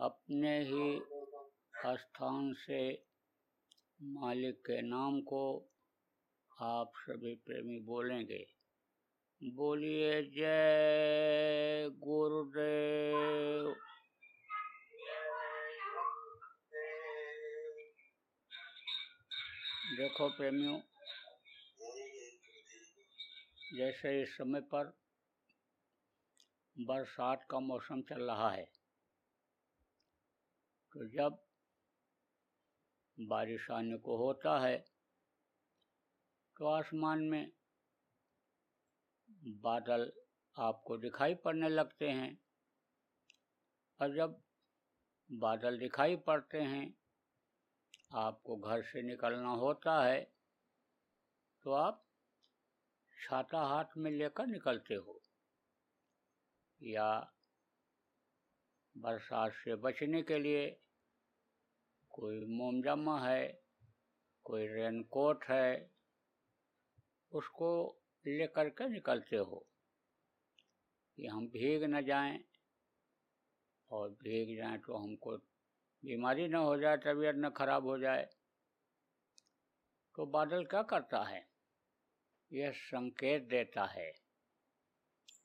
अपने ही स्थान से मालिक के नाम को आप सभी प्रेमी बोलेंगे। बोलिए जय गुरुदेव। देखो प्रेमियों, जैसे इस समय पर बरसात का मौसम चल रहा है, तो जब बारिश आने को होता है तो आसमान में बादल आपको दिखाई पड़ने लगते हैं, और जब बादल दिखाई पड़ते हैं, आपको घर से निकलना होता है तो आप छाता हाथ में लेकर निकलते हो, या बरसात से बचने के लिए कोई मोमजामा है, कोई रेनकोट है, उसको लेकर के निकलते हो कि हम भीग न जाएं, और भीग जाएं तो हमको बीमारी न हो जाए, तबीयत न खराब हो जाए। तो बादल क्या करता है? यह संकेत देता है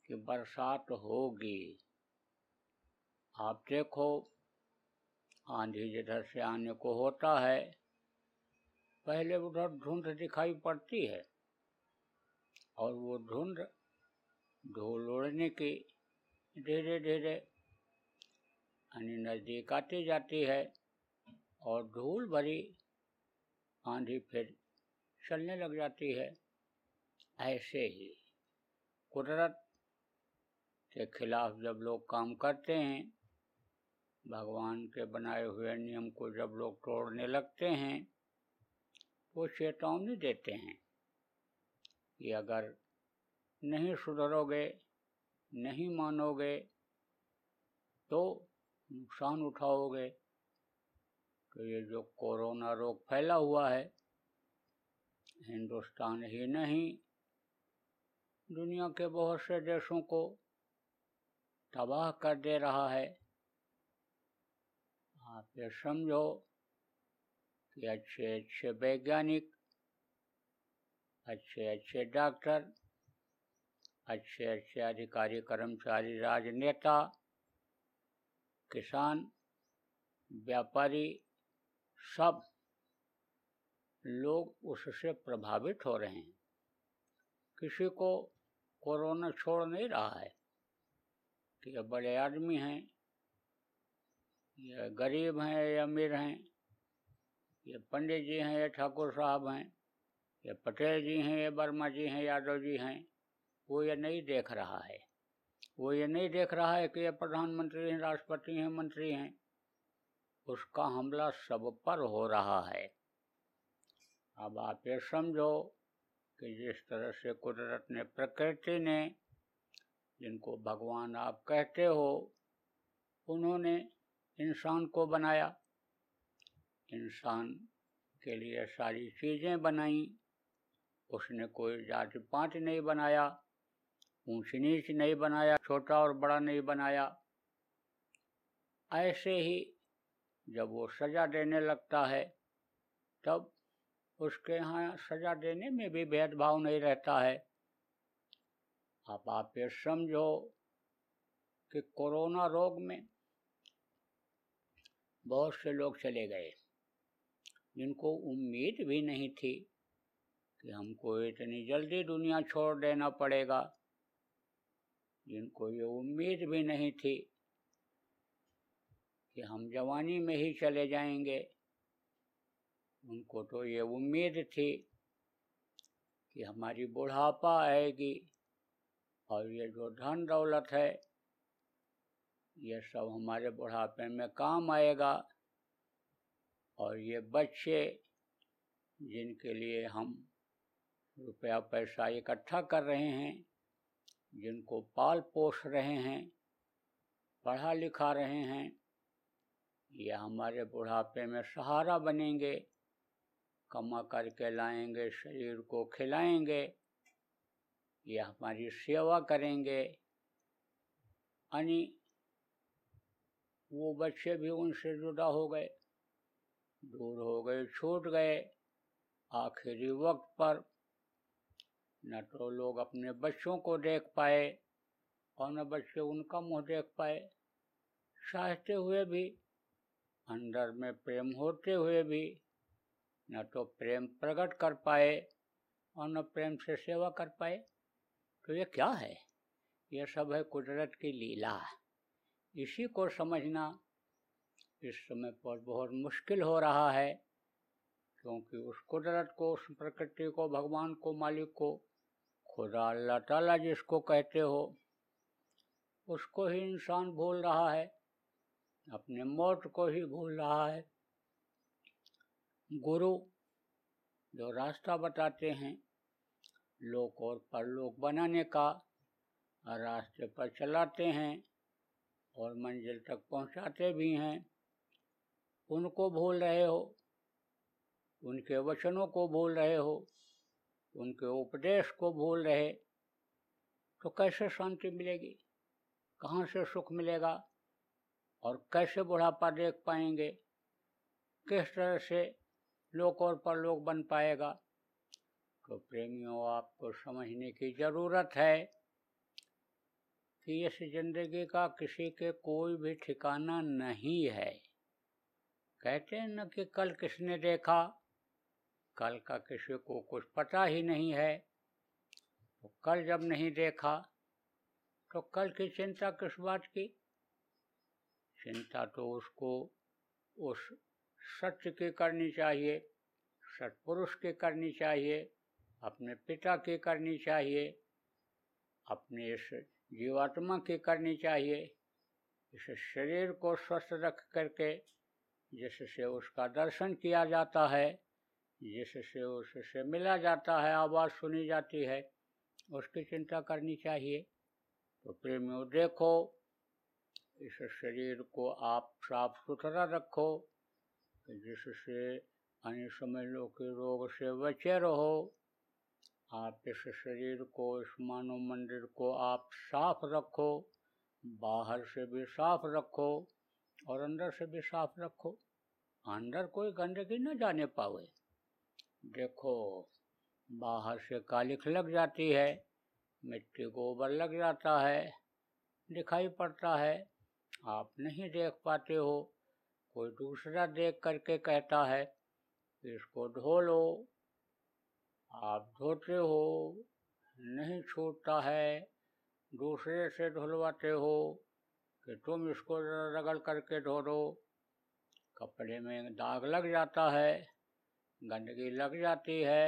कि बरसात होगी। आप देखो, आंधी जिधर से आने को होता है, पहले उधर धुंध दिखाई पड़ती है, और वो धुंध धूल उड़ने की धीरे धीरे यानी नज़दीक आती जाती है, और धूल भरी आंधी फिर चलने लग जाती है। ऐसे ही कुदरत के खिलाफ जब लोग काम करते हैं, भगवान के बनाए हुए नियम को जब लोग तोड़ने लगते हैं, वो चेतावनी देते हैं कि अगर नहीं सुधरोगे, नहीं मानोगे, तो नुकसान उठाओगे। तो ये जो कोरोना रोग फैला हुआ है, हिंदुस्तान ही नहीं, दुनिया के बहुत से देशों को तबाह कर दे रहा है। आप ये समझो कि अच्छे अच्छे वैज्ञानिक, अच्छे अच्छे डॉक्टर, अच्छे अच्छे अधिकारी, कर्मचारी, राजनेता, किसान, व्यापारी, सब लोग उससे प्रभावित हो रहे हैं। किसी को कोरोना छोड़ नहीं रहा है कि ये बड़े आदमी हैं, ये गरीब हैं, ये अमीर हैं, ये पंडित जी हैं, ये ठाकुर साहब हैं, ये पटेल जी हैं, ये वर्मा जी हैं, यादव जी हैं। वो ये नहीं देख रहा है। वो ये नहीं देख रहा है कि ये प्रधानमंत्री हैं, राष्ट्रपति हैं, मंत्री हैं। उसका हमला सब पर हो रहा है। अब आप ये समझो कि जिस तरह से कुदरत ने, प्रकृति ने, जिनको भगवान आप कहते हो, उन्होंने इंसान को बनाया, इंसान के लिए सारी चीज़ें बनाई। उसने कोई जाति पात नहीं बनाया, ऊंच नीच नहीं बनाया, छोटा और बड़ा नहीं बनाया। ऐसे ही जब वो सजा देने लगता है, तब उसके यहाँ सजा देने में भी भेदभाव नहीं रहता है। अब आप ये समझो कि कोरोना रोग में बहुत से लोग चले गए, जिनको उम्मीद भी नहीं थी कि हमको इतनी जल्दी दुनिया छोड़ देना पड़ेगा, जिनको ये उम्मीद भी नहीं थी कि हम जवानी में ही चले जाएंगे। उनको तो ये उम्मीद थी कि हमारी बुढ़ापा आएगी, और ये जो धन दौलत है, ये सब हमारे बुढ़ापे में काम आएगा। और ये बच्चे जिनके लिए हम रुपया पैसा इकट्ठा कर रहे हैं, जिनको पाल पोस रहे हैं, पढ़ा लिखा रहे हैं, ये हमारे बुढ़ापे में सहारा बनेंगे, कमा करके लाएंगे, शरीर को खिलाएंगे, ये हमारी सेवा करेंगे। यानी वो बच्चे भी उनसे जुदा हो गए, दूर हो गए, छूट गए। आखिरी वक्त पर न तो लोग अपने बच्चों को देख पाए और न बच्चे उनका मुंह देख पाए। चाहते हुए भी, अंदर में प्रेम होते हुए भी न तो प्रेम प्रकट कर पाए और न प्रेम से सेवा कर पाए। तो ये क्या है? ये सब है कुदरत की लीला। इसी को समझना इस समय पर बहुत मुश्किल हो रहा है, क्योंकि उस कुदरत को, उस प्रकृति को, भगवान को, मालिक को, खुदा अल्लाह ताला जिसको कहते हो, उसको ही इंसान भूल रहा है, अपने मौत को ही भूल रहा है। गुरु जो रास्ता बताते हैं लोक और परलोक बनाने का, रास्ते पर चलाते हैं और मंजिल तक पहुंचाते भी हैं, उनको भूल रहे हो, उनके वचनों को भूल रहे हो, उनके उपदेश को भूल रहे, तो कैसे शांति मिलेगी? कहाँ से सुख मिलेगा? और कैसे बुढ़ापा देख पाएंगे? किस तरह से लोक और परलोक बन पाएगा? तो प्रेमियों, आपको समझने की जरूरत है कि इस जिंदगी का किसी के कोई भी ठिकाना नहीं है। कहते हैं न कि कल किसने देखा, कल का किसी को कुछ पता ही नहीं है। तो कल जब नहीं देखा तो कल की चिंता किस बात की? चिंता तो उसको उस सत्य की करनी चाहिए, सत्पुरुष की करनी चाहिए, अपने पिता की करनी चाहिए, अपने इस जीवात्मा की करनी चाहिए। इस शरीर को स्वस्थ रख करके जिससे उसका दर्शन किया जाता है, जिससे उससे मिला जाता है, आवाज़ सुनी जाती है, उसकी चिंता करनी चाहिए। तो प्रेमियों, देखो, इस शरीर को आप साफ सुथरा रखो, जिससे अन्य समझ लो कि रोग से बचे रहो। आप इस शरीर को, इस मानव मंदिर को आप साफ रखो, बाहर से भी साफ रखो और अंदर से भी साफ रखो, अंदर कोई गंदगी न जाने पावे। देखो, बाहर से कालिख लग जाती है, मिट्टी गोबर लग जाता है, दिखाई पड़ता है, आप नहीं देख पाते हो, कोई दूसरा देख करके कहता है इसको धो लो, आप धोते हो, नहीं छूटता है, दूसरे से धुलवाते हो कि तुम इसको रगड़ करके धो दो, कपड़े में दाग लग जाता है, गंदगी लग जाती है,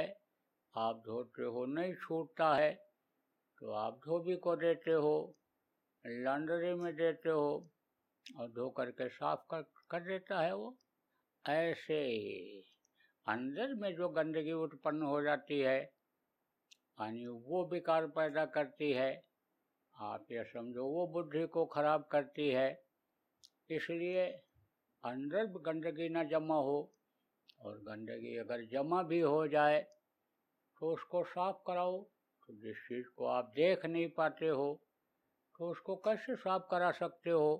आप धोते हो, नहीं छूटता है, तो आप धोबी को देते हो, लॉन्ड्री में देते हो और धो करके साफ कर देता है वो। ऐसे ही अंदर में जो गंदगी उत्पन्न हो जाती है, यानी वो विकार पैदा करती है, आप ये समझो वो बुद्धि को खराब करती है। इसलिए अंदर गंदगी न जमा हो, और गंदगी अगर जमा भी हो जाए तो उसको साफ कराओ। तो जिस चीज़ को आप देख नहीं पाते हो तो उसको कैसे साफ करा सकते हो?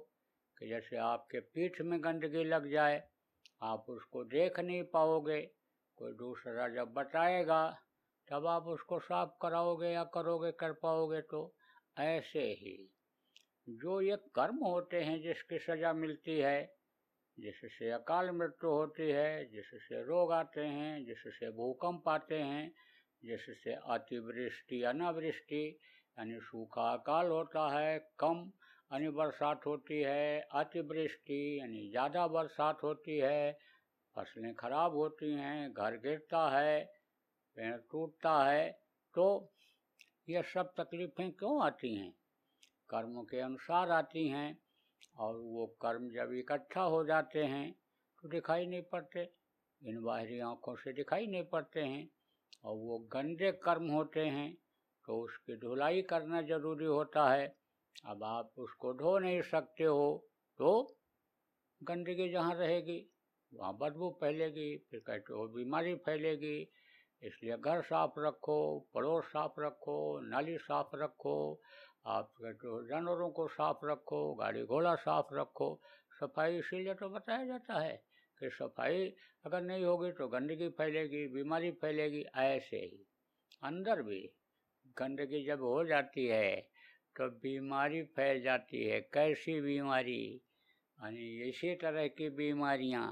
कि जैसे आपके पीठ में गंदगी लग जाए, आप उसको देख नहीं पाओगे, कोई दूसरा जब बताएगा तब आप उसको साफ कराओगे या करोगे, कर पाओगे। तो ऐसे ही जो ये कर्म होते हैं जिसकी सजा मिलती है, जिससे अकाल मृत्यु होती है, जिससे रोग आते हैं, जिससे भूकंप आते हैं, जिससे अतिवृष्टि अनावृष्टि यानी सूखा अकाल होता है, कम यानी बरसात होती है, अतिवृष्टि यानी ज़्यादा बरसात होती है, फसलें खराब होती हैं, घर गिरता है, पेड़ टूटता है। तो ये सब तकलीफ़ें क्यों आती हैं? कर्मों के अनुसार आती हैं, और वो कर्म जब इकट्ठा हो जाते हैं तो दिखाई नहीं पड़ते, इन बाहरी आँखों से दिखाई नहीं पड़ते हैं, और वो गंदे कर्म होते हैं तो उसकी धुलाई करना जरूरी होता है। अब आप उसको धो नहीं सकते हो तो गंदगी जहाँ रहेगी वहाँ बदबू फैलेगी, फिर कहते हो बीमारी फैलेगी। इसलिए घर साफ रखो, पड़ोस साफ रखो, नाली साफ रखो, आप कहते हो जानवरों को साफ रखो, गाड़ी घोड़ा साफ रखो, सफाई इसीलिए तो बताया जाता है कि सफाई अगर नहीं होगी तो गंदगी फैलेगी, बीमारी फैलेगी। ऐसे ही अंदर भी गंदगी जब हो जाती है तो बीमारी फैल जाती है। कैसी बीमारी? यानी इसी तरह की बीमारियां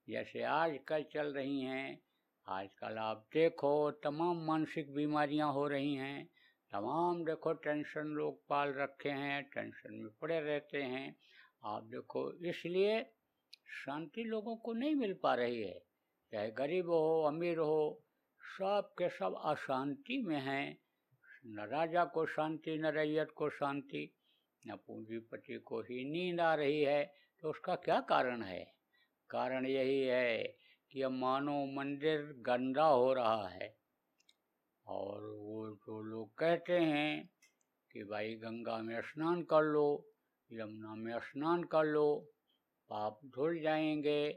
जैसे आजकल चल रही हैं। आजकल आप देखो तमाम मानसिक बीमारियां हो रही हैं। तमाम देखो टेंशन लोग पाल रखे हैं, टेंशन में पड़े रहते हैं। आप देखो इसलिए शांति लोगों को नहीं मिल पा रही है। चाहे गरीब हो अमीर हो, सब के सब अशांति में हैं। न राजा को शांति, न रैयत को शांति, न पूंजीपति को ही नींद आ रही है। तो उसका क्या कारण है? कारण यही है कि यह मानव मंदिर गंदा हो रहा है। और वो जो लोग कहते हैं कि भाई गंगा में स्नान कर लो, यमुना में स्नान कर लो, पाप धुल जाएंगे,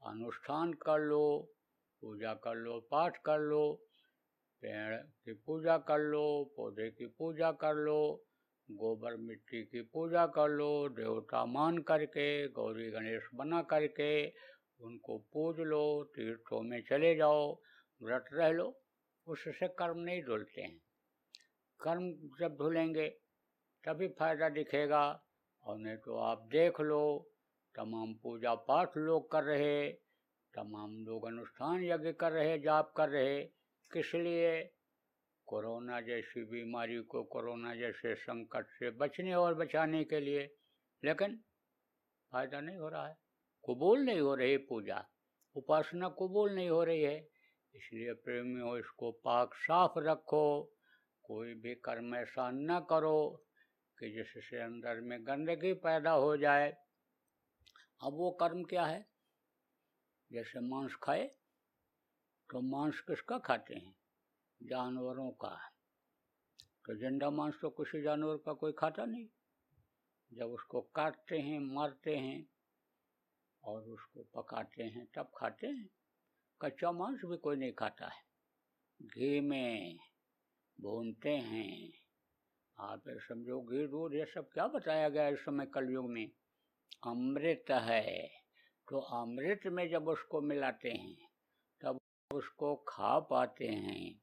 अनुष्ठान कर लो, पूजा कर लो, पाठ कर लो, पेड़ की पूजा कर लो, पौधे की पूजा कर लो, गोबर मिट्टी की पूजा कर लो, देवता मान करके, गौरी गणेश बना करके उनको पूज लो, तीर्थों में चले जाओ, व्रत रह लो। उससे कर्म नहीं धुलते हैं। कर्म जब धुलेंगे तभी फायदा दिखेगा। और नहीं तो आप देख लो, तमाम पूजा पाठ लोग कर रहे, तमाम लोग अनुष्ठान यज्ञ कर रहे, जाप कर रहे, किस लिए? कोरोना जैसी बीमारी को, कोरोना जैसे संकट से बचने और बचाने के लिए। लेकिन फायदा नहीं हो रहा है, कबूल नहीं हो रही पूजा, उपासना कबूल नहीं हो रही है। इसलिए प्रेमियों, इसको पाक साफ रखो। कोई भी कर्म ऐसा न करो कि जिससे अंदर में गंदगी पैदा हो जाए। अब वो कर्म क्या है? जैसे मांस खाए तो मांस किसका खाते हैं? जानवरों का। तो जिंदा मांस तो किसी जानवर का कोई खाता नहीं। जब उसको काटते हैं, मारते हैं और उसको पकाते हैं तब खाते हैं। कच्चा मांस भी कोई नहीं खाता है। घी में भूनते हैं। आप समझो घी दूध ये सब क्या बताया गया इस समय कलयुग में? अमृत है। तो अमृत में जब उसको मिलाते हैं तब उसको खा पाते हैं।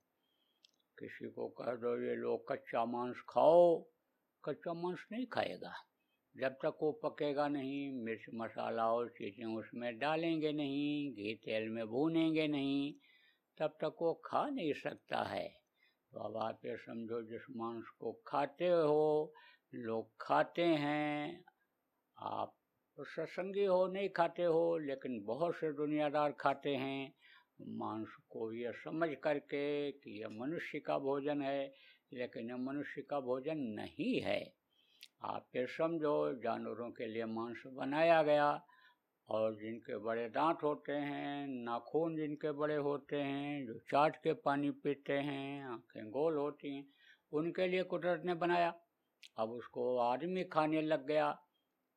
किसी को कह दो ये लो कच्चा मांस खाओ, कच्चा मांस नहीं खाएगा। जब तक वो पकेगा नहीं, मिर्च मसाला और चीज़ें उसमें डालेंगे नहीं, घी तेल में भूनेंगे नहीं, तब तक वो खा नहीं सकता है। तो अब आप ये समझो, जिस मांस को खाते हो, लोग खाते हैं, आप सत्संगी हो नहीं खाते हो, लेकिन बहुत से दुनियादार खाते हैं मांस को, यह समझ करके कि यह मनुष्य का भोजन है, लेकिन यह मनुष्य का भोजन नहीं है। आप ये समझो, जानवरों के लिए मांस बनाया गया। और जिनके बड़े दांत होते हैं, नाखून जिनके बड़े होते हैं, जो चाट के पानी पीते हैं, आंखें गोल होती हैं, उनके लिए कुदरत ने बनाया। अब उसको आदमी खाने लग गया।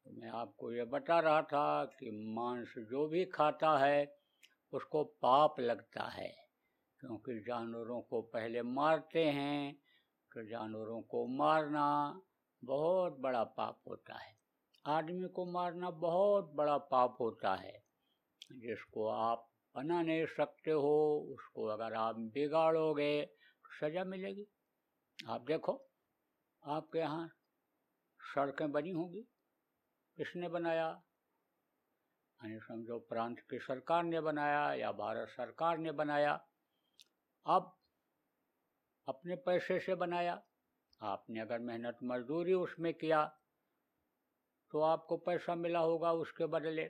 तो मैं आपको ये बता रहा था कि मांस जो भी खाता है उसको पाप लगता है, क्योंकि जानवरों को पहले मारते हैं। तो जानवरों को मारना बहुत बड़ा पाप होता है। आदमी को मारना बहुत बड़ा पाप होता है। जिसको आप बना नहीं सकते हो, उसको अगर आप बिगाड़ोगे तो सजा मिलेगी। आप देखो, आपके यहाँ सड़कें बनी होंगी, किसने बनाया? यानी समझो प्रांत की सरकार ने बनाया या भारत सरकार ने बनाया। अब अपने पैसे से बनाया। आपने अगर मेहनत मजदूरी उसमें किया तो आपको पैसा मिला होगा उसके बदले।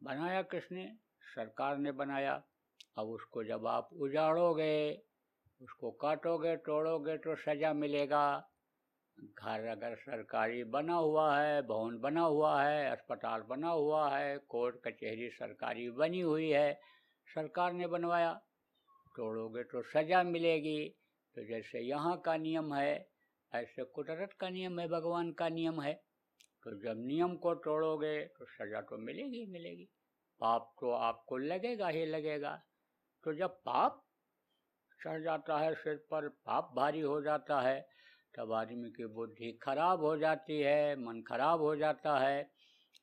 बनाया किसने? सरकार ने बनाया। अब उसको जब आप उजाड़ोगे, उसको काटोगे, तोड़ोगे तो सजा मिलेगा। घर अगर सरकारी बना हुआ है, भवन बना हुआ है, अस्पताल बना हुआ है, कोर्ट कचहरी सरकारी बनी हुई है, सरकार ने बनवाया, तोड़ोगे तो सजा मिलेगी। तो जैसे यहाँ का नियम है, ऐसे कुदरत का नियम है, भगवान का नियम है। तो जब नियम को तोड़ोगे तो सजा तो मिलेगी मिलेगी, पाप तो आपको लगेगा ही लगेगा। तो जब पाप चढ़ जाता है सिर पर, पाप भारी हो जाता है, तब आदमी की बुद्धि खराब हो जाती है, मन खराब हो जाता है।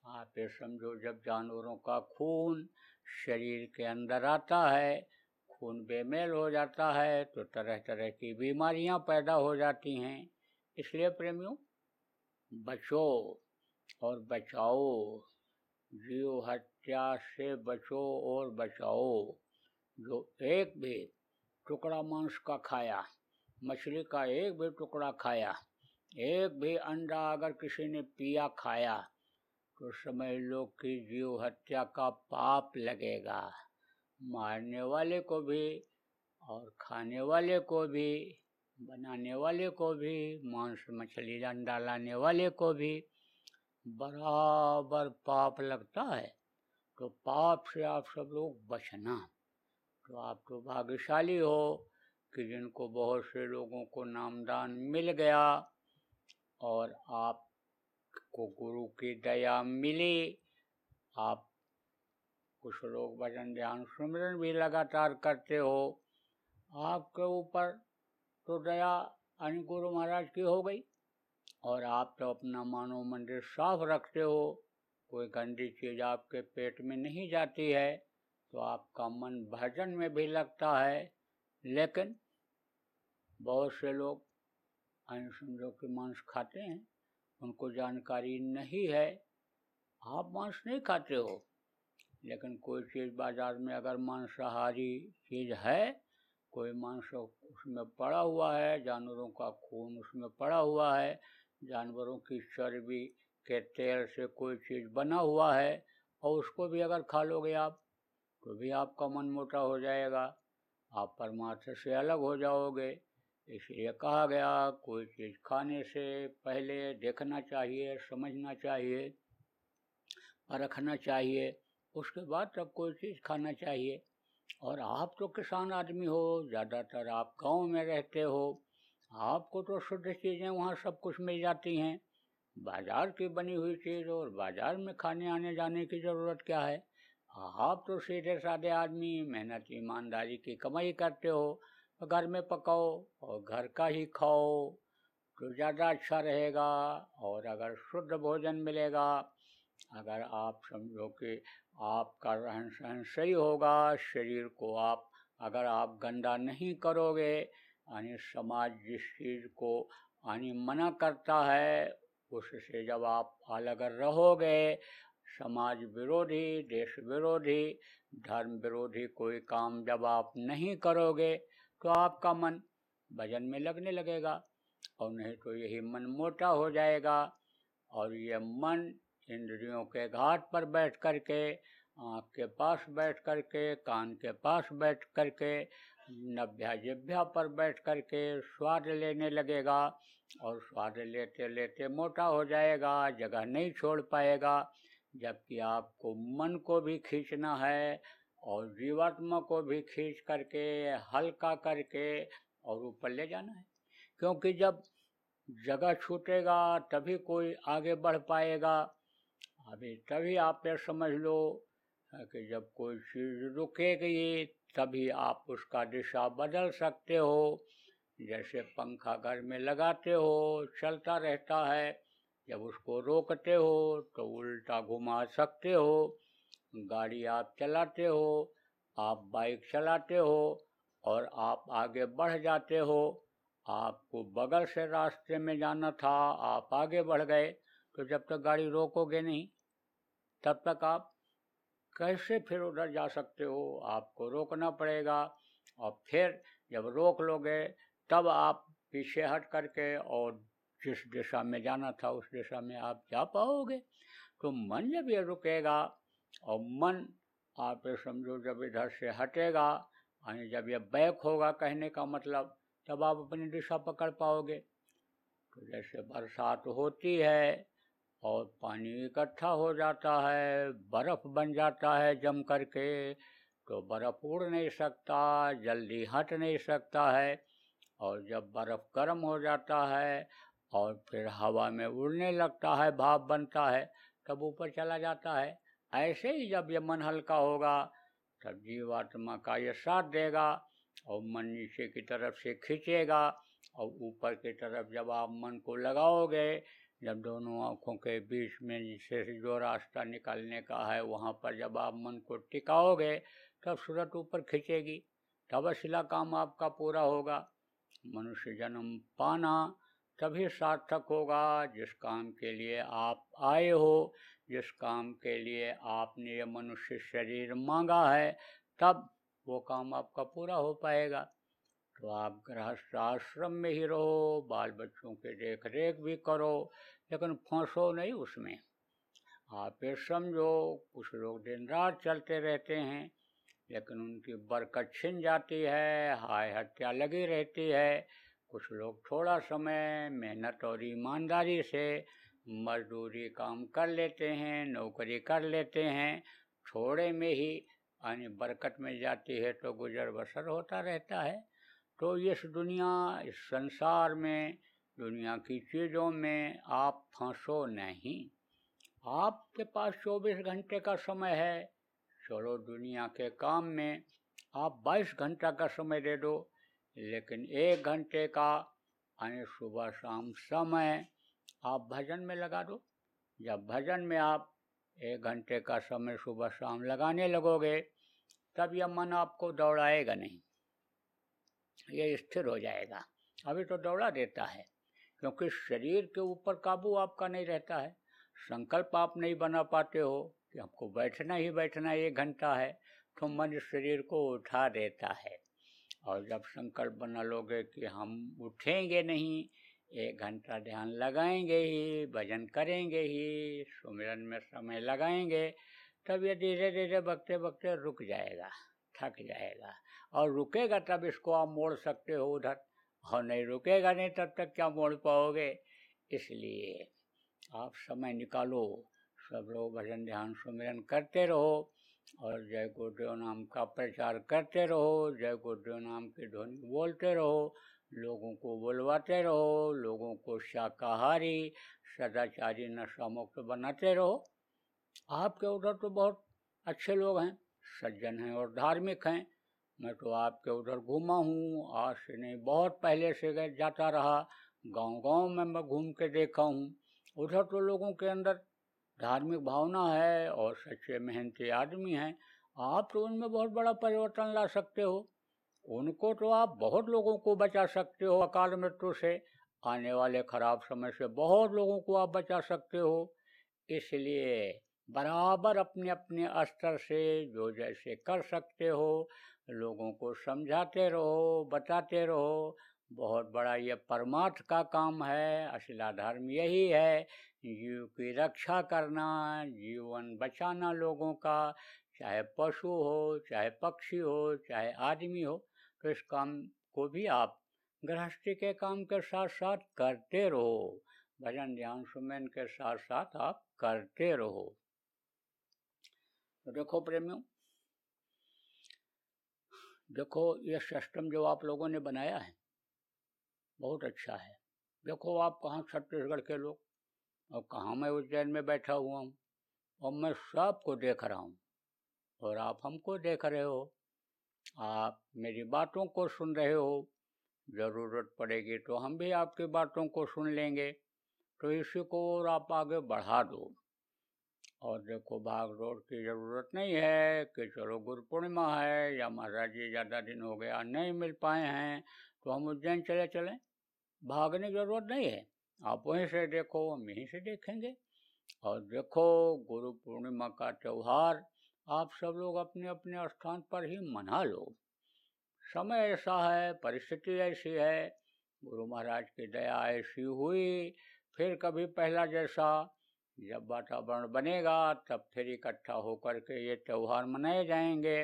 आप ये समझो, जब जानवरों का खून शरीर के अंदर आता है, खून बेमेल हो जाता है, तो तरह तरह की बीमारियां पैदा हो जाती हैं। इसलिए प्रेमियों, बचो और बचाओ, जीव हत्या से बचो और बचाओ। जो एक भी टुकड़ा मांस का खाया, मछली का एक भी टुकड़ा खाया, एक भी अंडा अगर किसी ने पिया खाया, तो समझ लो कि जीव हत्या का पाप लगेगा। मारने वाले को भी और खाने वाले को भी, बनाने वाले को भी, मांस मछली अंडा लाने वाले को भी बराबर पाप लगता है। तो पाप से आप सब लोग बचना। तो आप तो भाग्यशाली हो कि जिनको बहुत से लोगों को नामदान मिल गया और आपको गुरु की दया मिली। आप कुछ लोग भजन ध्यान सुमिरन भी लगातार करते हो, आपके ऊपर तो दया यानी गुरु महाराज की हो गई, और आप तो अपना मानव मंदिर साफ रखते हो, कोई गंदी चीज आपके पेट में नहीं जाती है, तो आपका मन भजन में भी लगता है। लेकिन बहुत से लोग समझो कि मांस खाते हैं, उनको जानकारी नहीं है। आप मांस नहीं खाते हो, लेकिन कोई चीज़ बाजार में अगर मांसाहारी चीज़ है, कोई मांस उसमें पड़ा हुआ है, जानवरों का खून उसमें पड़ा हुआ है, जानवरों की चर्बी के तेल से कोई चीज़ बना हुआ है, और उसको भी अगर खा लोगे आप, तो भी आपका मन मोटा हो जाएगा, आप परमात्मा से अलग हो जाओगे। इसलिए कहा गया, कोई चीज़ खाने से पहले देखना चाहिए, समझना चाहिए, परखना चाहिए, उसके बाद तब कोई चीज़ खाना चाहिए। और आप तो किसान आदमी हो, ज़्यादातर आप गांव में रहते हो, आपको तो शुद्ध चीज़ें वहाँ सब कुछ मिल जाती हैं। बाजार की बनी हुई चीज़ और बाजार में खाने आने जाने की ज़रूरत क्या है? आप तो सीधे साधे आदमी, मेहनत ईमानदारी की कमाई करते हो, तो घर में पकाओ और घर का ही खाओ तो ज़्यादा अच्छा रहेगा। और अगर शुद्ध भोजन मिलेगा, अगर आप समझो कि आपका रहन सहन सही होगा, शरीर को आप अगर आप गंदा नहीं करोगे, यानी समाज जिस चीज़ को यानी मना करता है, उससे जब आप अलग रहोगे, समाज विरोधी, देश विरोधी, धर्म विरोधी कोई काम जब आप नहीं करोगे, तो आपका मन भजन में लगने लगेगा, और नहीं तो यही मन मोटा हो जाएगा। और ये मन इंद्रियों के घाट पर बैठ करके, आँख के पास बैठ करके, कान के पास बैठ करके, नभ्या जिभ्या पर बैठ करके स्वाद लेने लगेगा, और स्वाद लेते लेते मोटा हो जाएगा, जगह नहीं छोड़ पाएगा। जबकि आपको मन को भी खींचना है और जीवात्मा को भी खींच करके हल्का करके और ऊपर ले जाना है। क्योंकि जब जगह छूटेगा तभी कोई आगे बढ़ पाएगा। अभी तभी आप ये समझ लो कि जब कोई चीज़ रुकेगी तभी आप उसका दिशा बदल सकते हो। जैसे पंखा घर में लगाते हो, चलता रहता है, जब उसको रोकते हो तो उल्टा घुमा सकते हो। गाड़ी आप चलाते हो, आप बाइक चलाते हो और आप आगे बढ़ जाते हो, आपको बगल से रास्ते में जाना था, आप आगे बढ़ गए, तो जब तक गाड़ी रोकोगे नहीं, तब तक आप कैसे फिर उधर जा सकते हो? आपको रोकना पड़ेगा, और फिर जब रोक लोगे तब आप पीछे हट करके और जिस दिशा में जाना था उस दिशा में आप जा पाओगे। तो मन जब ये रुकेगा, और मन आप ये समझो जब इधर से हटेगा, यानी जब ये बैक होगा कहने का मतलब, तब आप अपनी दिशा पकड़ पाओगे। तो जैसे बरसात होती है और पानी इकट्ठा हो जाता है, बर्फ़ बन जाता है जम करके, तो बर्फ़ उड़ नहीं सकता, जल्दी हट नहीं सकता है, और जब बर्फ़ गर्म हो जाता है और फिर हवा में उड़ने लगता है, भाप बनता है, तब ऊपर चला जाता है। ऐसे ही जब ये मन हल्का होगा, तब जीवात्मा का ये साथ देगा, और मन नीचे की तरफ से खींचेगा, और ऊपर की तरफ जब आप मन को लगाओगे, जब दोनों आँखों के बीच में से जो रास्ता निकलने का है वहाँ पर जब आप मन को टिकाओगे तब सूरत ऊपर खींचेगी, तब असला काम आपका पूरा होगा। मनुष्य जन्म पाना तभी सार्थक होगा जिस काम के लिए आप आए हो, जिस काम के लिए आपने ये मनुष्य शरीर मांगा है, तब वो काम आपका पूरा हो पाएगा। तो आप गृहस्थ आश्रम में ही रहो, बाल बच्चों की देख रेख भी करो, लेकिन फंसो नहीं उसमें। आप ये समझो कुछ लोग दिन रात चलते रहते हैं लेकिन उनकी बरकत छिन जाती है, हाय हत्या लगी रहती है। कुछ लोग थोड़ा समय मेहनत और ईमानदारी से मजदूरी काम कर लेते हैं, नौकरी कर लेते हैं, थोड़े में ही यानी बरकत में जाती है तो गुजर बसर होता रहता है। तो इस दुनिया, इस संसार में, दुनिया की चीज़ों में आप फंसो नहीं। आपके पास 24 घंटे का समय है, चलो दुनिया के काम में आप 22 घंटा का समय दे दो, लेकिन 1 घंटे का यानी सुबह शाम समय आप भजन में लगा दो। जब भजन में आप 1 घंटे का समय सुबह शाम लगाने लगोगे तब यह मन आपको दौड़ाएगा नहीं, ये स्थिर हो जाएगा। अभी तो दौड़ा देता है क्योंकि शरीर के ऊपर काबू आपका नहीं रहता है। संकल्प आप नहीं बना पाते हो कि आपको बैठना ही बैठना 1 घंटा है, तो मन शरीर को उठा देता है। और जब संकल्प बना लोगे कि हम उठेंगे नहीं, 1 घंटा ध्यान लगाएंगे ही, भजन करेंगे ही, सुमिरन में समय लगाएंगे, तब ये धीरे धीरे बकते बकते रुक जाएगा, थक जाएगा। और रुकेगा तब इसको आप मोड़ सकते हो उधर, और नहीं रुकेगा नहीं तब तक क्या मोड़ पाओगे। इसलिए आप समय निकालो, सब लोग भजन ध्यान सुमिरन करते रहो और जय गुरुदेव नाम का प्रचार करते रहो, जय गुरुदेव नाम की ध्वनि बोलते रहो, लोगों को बुलवाते रहो, लोगों को शाकाहारी सदाचारी नशा मुक्त बनाते रहो। आपके उधर तो बहुत अच्छे लोग हैं, सज्जन हैं और धार्मिक हैं। मैं तो आपके उधर घूमा हूँ, आज से नहीं बहुत पहले से जाता रहा, गांव-गांव में मैं घूम के देखा हूँ। उधर तो लोगों के अंदर धार्मिक भावना है और सच्चे मेहनती आदमी हैं। आप तो उनमें बहुत बड़ा परिवर्तन ला सकते हो। उनको तो आप बहुत लोगों को बचा सकते हो अकाल मृत्यु से, आने वाले खराब समय से बहुत लोगों को आप बचा सकते हो। इसलिए बराबर अपने अपने स्तर से जो जैसे कर सकते हो लोगों को समझाते रहो, बताते रहो। बहुत बड़ा ये परमार्थ का काम है, असला धर्म यही है, जीव की रक्षा करना, जीवन बचाना लोगों का, चाहे पशु हो, चाहे पक्षी हो, चाहे आदमी हो। तो इस काम को भी आप गृहस्थी के काम के साथ साथ करते रहो, भजन ध्यान सुमिरन के साथ साथ आप करते रहो। तो देखो प्रेमियों, देखो ये सिस्टम जो आप लोगों ने बनाया है बहुत अच्छा है। देखो आप कहाँ छत्तीसगढ़ के लोग और कहाँ मैं उज्जैन में बैठा हुआ हूँ और मैं सबको देख रहा हूँ और आप हमको देख रहे हो, आप मेरी बातों को सुन रहे हो। ज़रूरत पड़ेगी तो हम भी आपकी बातों को सुन लेंगे। तो इसी को और आप आगे बढ़ा दो। और देखो भाग दौड़ की ज़रूरत नहीं है कि चलो गुरु पूर्णिमा है या महाराज जी ज़्यादा दिन हो गया नहीं मिल पाए हैं तो हम उज्जैन चले चलें। भागने की ज़रूरत नहीं है, आप वहीं से देखो, हम यहीं से देखेंगे। और देखो गुरु पूर्णिमा का त्यौहार आप सब लोग अपने अपने स्थान पर ही मना लो। समय ऐसा है, परिस्थिति ऐसी है, गुरु महाराज की दया ऐसी हुई, फिर कभी पहला जैसा जब वातावरण बनेगा तब फिर इकट्ठा होकर के ये त्यौहार मनाए जाएंगे।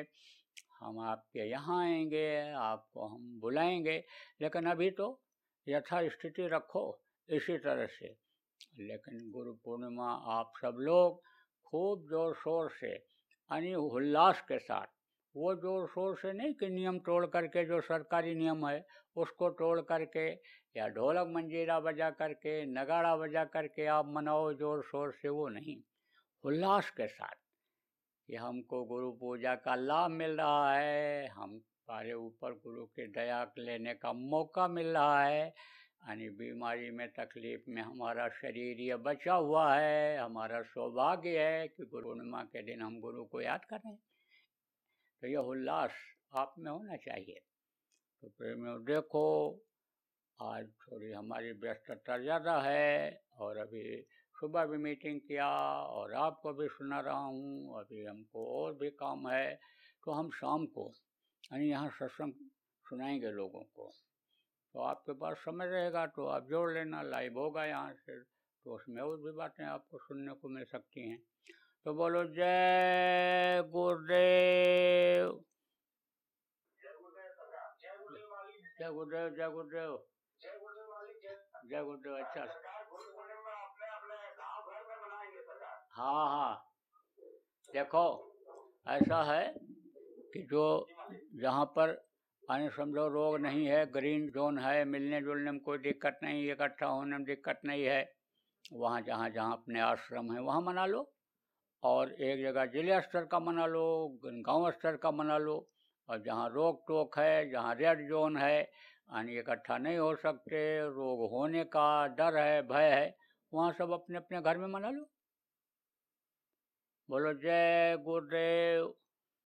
हम आपके यहाँ आएंगे, आपको हम बुलाएंगे, लेकिन अभी तो यथा स्थिति रखो इसी तरह से। लेकिन गुरु पूर्णिमा आप सब लोग खूब जोर शोर से यानी उल्लास के साथ, वो जोर शोर से नहीं कि नियम तोड़ करके, जो सरकारी नियम है उसको तोड़ करके या ढोलक मंजीरा बजा करके, नगाड़ा बजा करके आप मनाओ जोर शोर से, वो नहीं, उल्लास के साथ कि हमको गुरु पूजा का लाभ मिल रहा है, हमारे ऊपर गुरु की दया लेने का मौका मिल रहा है। यानी बीमारी में तकलीफ में हमारा शरीर ये बचा हुआ है, हमारा सौभाग्य है कि गुरु पूर्णिमा के दिन हम गुरु को याद करें। तो यह उल्लास आप में होना चाहिए। तो प्रेमियों देखो, आज थोड़ी हमारी व्यस्तता ज़्यादा है और अभी सुबह भी मीटिंग किया और आपको भी सुना रहा हूँ, अभी हमको और भी काम है। तो हम शाम को यानी यहाँ सत्संग सुनाएंगे लोगों को। तो आपके पास समय रहेगा तो आप जोड़ लेना, लाइव होगा यहाँ से, तो उसमें और भी बातें आपको सुनने को मिल सकती हैं। तो बोलो जय गुरुदेव, जय गुरुदेव, जय गुरुदेव, जय गुरुदेव। अच्छा, हाँ हाँ, देखो ऐसा है कि जो जहाँ पर यानी समझो रोग नहीं है, ग्रीन जोन है, मिलने जुलने में कोई दिक्कत नहीं, इकट्ठा होने में दिक्कत नहीं है, वहाँ जहाँ जहाँ अपने आश्रम है वहाँ मना लो। और एक जगह जिले स्तर का मना लो, गांव स्तर का मना लो। और जहाँ रोक टोक है, जहाँ रेड जोन है, यानी इकट्ठा नहीं हो सकते, रोग होने का डर है, भय है, वहाँ सब अपने अपने घर में मना लो। बोलो जय गुरुदेव।